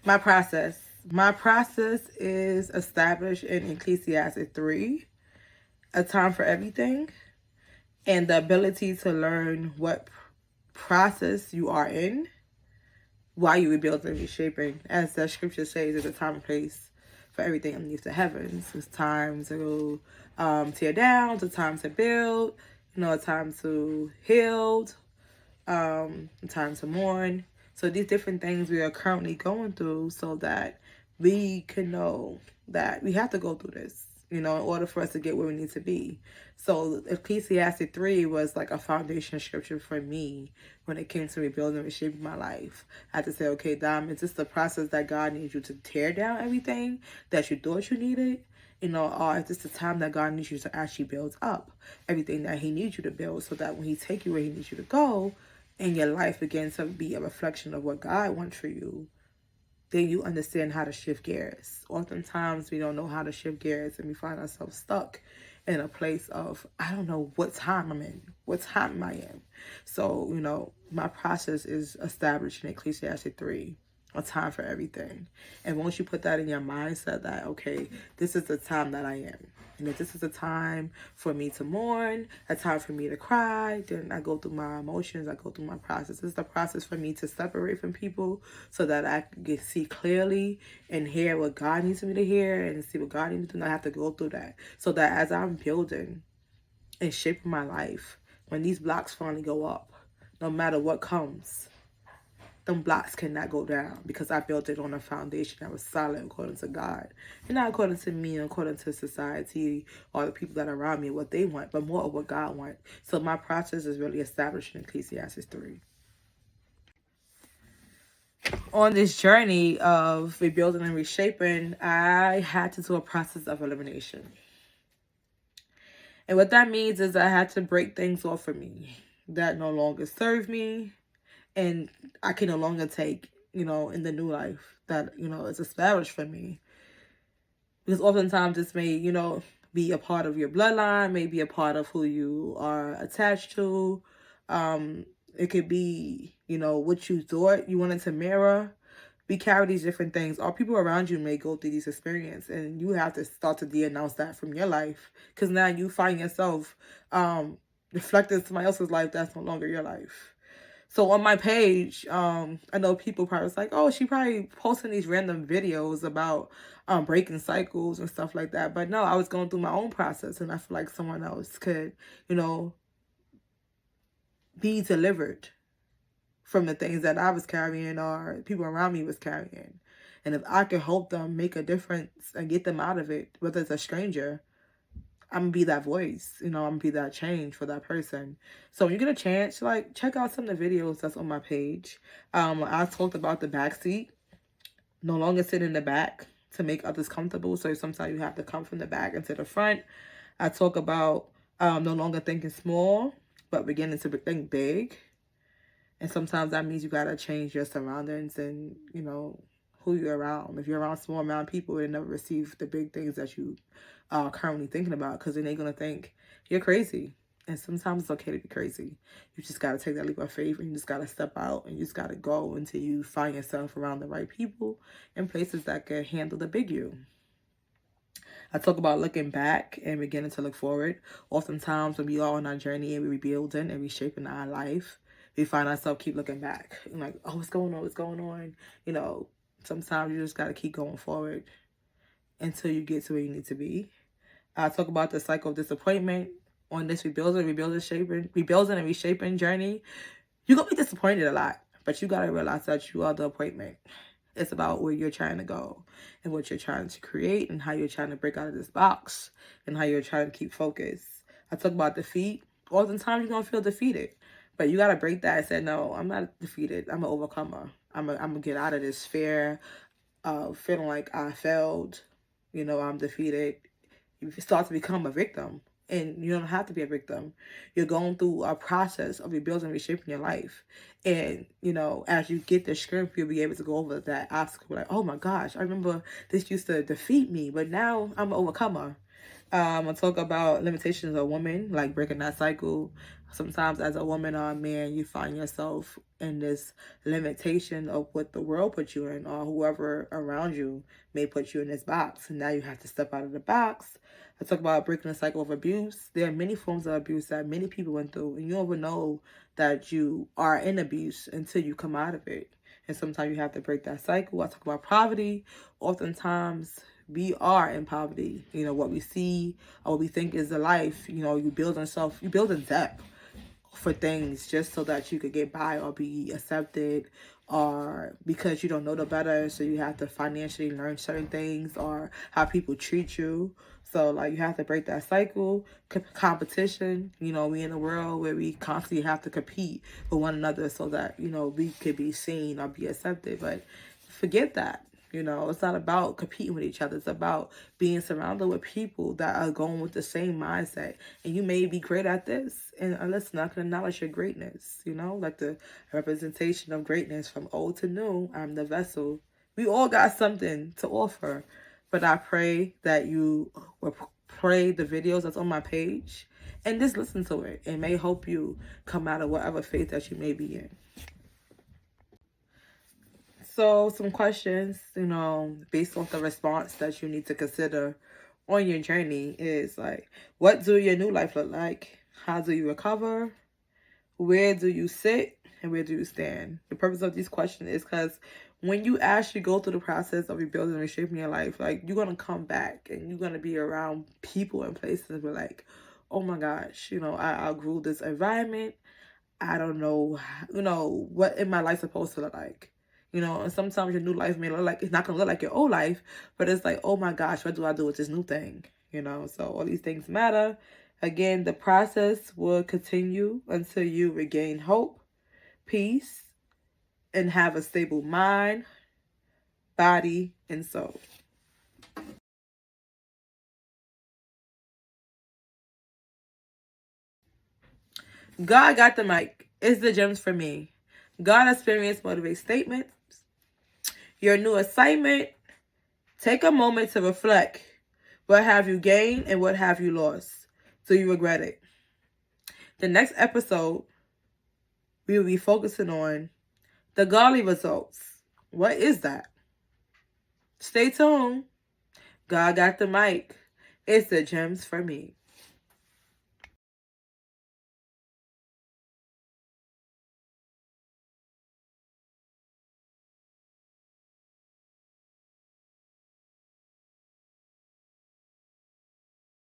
My process. My process is established in Ecclesiastes 3, a time for everything, and the ability to learn what process you are in while you rebuild and reshaping. As the scripture says, there's a time and place for everything underneath the heavens. It's time to tear down, it's a time to build, a time to heal, a time to mourn. So these different things we are currently going through so that we can know that we have to go through this, in order for us to get where we need to be. So Ecclesiastes 3 was like a foundation scripture for me when it came to rebuilding and reshaping my life. I had to say, okay, Dom, is this the process that God needs you to tear down everything that you thought you needed? Or is this the time that God needs you to actually build up everything that he needs you to build so that when he take you where he needs you to go, and your life begins to be a reflection of what God wants for you, then you understand how to shift gears. Oftentimes, we don't know how to shift gears, and we find ourselves stuck in a place of, I don't know what time I'm in, what time I am. So, my process is established in Ecclesiastes 3, a time for everything. And once you put that in your mindset that, okay, this is the time that I am. And if this is a time for me to mourn, a time for me to cry, then I go through my emotions, I go through my process. This is the process for me to separate from people so that I can see clearly and hear what God needs me to hear and see what God needs me to do. I have to go through that so that as I'm building and shaping my life, when these blocks finally go up, no matter what comes, them blocks cannot go down because I built it on a foundation that was solid according to God. And not according to me, according to society or the people that are around me, what they want, but more of what God wants. So my process is really established in Ecclesiastes 3. On this journey of rebuilding and reshaping, I had to do a process of elimination. And what that means is I had to break things off of me that no longer serve me, and I can no longer take, in the new life that, is established for me. Because oftentimes this may, be a part of your bloodline, may be a part of who you are attached to. It could be, what you thought you wanted to mirror. We carry these different things. All people around you may go through these experiences, and you have to start to de-announce that from your life. Because now you find yourself reflecting somebody else's life that's no longer your life. So on my page, I know people probably was like, oh, she probably posting these random videos about breaking cycles and stuff like that. But no, I was going through my own process, and I feel like someone else could, be delivered from the things that I was carrying or people around me was carrying. And if I could help them make a difference and get them out of it, whether it's a stranger, I'm gonna be that voice, I'm gonna be that change for that person. So when you get a chance, like, check out some of the videos that's on my page. I talked about the back seat, no longer sit in the back to make others comfortable. So sometimes you have to come from the back into the front. I talk about no longer thinking small, but beginning to think big. And sometimes that means you gotta change your surroundings and, who you're around. If you're around small amount of people, you'll never receive the big things that you are currently thinking about, because then they're gonna think you're crazy. And sometimes it's okay to be crazy. You just gotta take that leap of faith, and you just gotta step out, and you just gotta go until you find yourself around the right people and places that can handle the big you. I talk about looking back and beginning to look forward. Oftentimes when we are on our journey and we're rebuilding and reshaping our life, we find ourselves keep looking back. And like, oh, what's going on? What's going on? Sometimes you just got to keep going forward until you get to where you need to be. I talk about the cycle of disappointment on this rebuilding and reshaping journey. You're going to be disappointed a lot, but you got to realize that you are the appointment. It's about where you're trying to go and what you're trying to create and how you're trying to break out of this box and how you're trying to keep focus. I talk about defeat. Oftentimes you're going to feel defeated, but you got to break that and say, no, I'm not defeated. I'm an overcomer. I'm going to get out of this fear of feeling like I failed. I'm defeated. You start to become a victim. And you don't have to be a victim. You're going through a process of rebuilding and reshaping your life. And, as you get the strength, you'll be able to go over that obstacle. Like, oh my gosh, I remember this used to defeat me, but now I'm an overcomer. I talk about limitations of women, like breaking that cycle. Sometimes as a woman or a man, you find yourself in this limitation of what the world puts you in, or whoever around you may put you in this box. And now you have to step out of the box. I talk about breaking the cycle of abuse. There are many forms of abuse that many people went through, and you don't even know that you are in abuse until you come out of it. And sometimes you have to break that cycle. I talk about poverty. Oftentimes, we are in poverty. You know, what we see or what we think is the life, you know, you build a debt for things just so that you could get by or be accepted, or because you don't know the better, so you have to financially learn certain things or how people treat you. So like you have to break that cycle. Competition, you know, we in a world where we constantly have to compete with one another so that, you know, we could be seen or be accepted. But forget that. You know, it's not about competing with each other. It's about being surrounded with people that are going with the same mindset. And you may be great at this, and listen, I can acknowledge your greatness. You know, like the representation of greatness from old to new. I'm the vessel. We all got something to offer. But I pray that you will pray the videos that's on my page and just listen to it. It may help you come out of whatever faith that you may be in. So some questions, you know, based off the response that you need to consider on your journey is like, what do your new life look like? How do you recover? Where do you sit? And where do you stand? The purpose of these questions is because when you actually go through the process of rebuilding and reshaping your life, like you're going to come back and you're going to be around people and places where like, oh my gosh, you know, I outgrew this environment. I don't know, you know, what in my life supposed to look like. You know, and sometimes your new life may look like, it's not going to look like your old life, but it's like, oh my gosh, what do I do with this new thing? You know, so all these things matter. Again, the process will continue until you regain hope, peace, and have a stable mind, body, and soul. God got the mic. It's the gems for me. God experience motivate statements. Your new assignment. Take a moment to reflect. What have you gained and what have you lost? Do you regret it? The next episode, we will be focusing on the godly results. What is that? Stay tuned. God got the mic. It's the gems for me.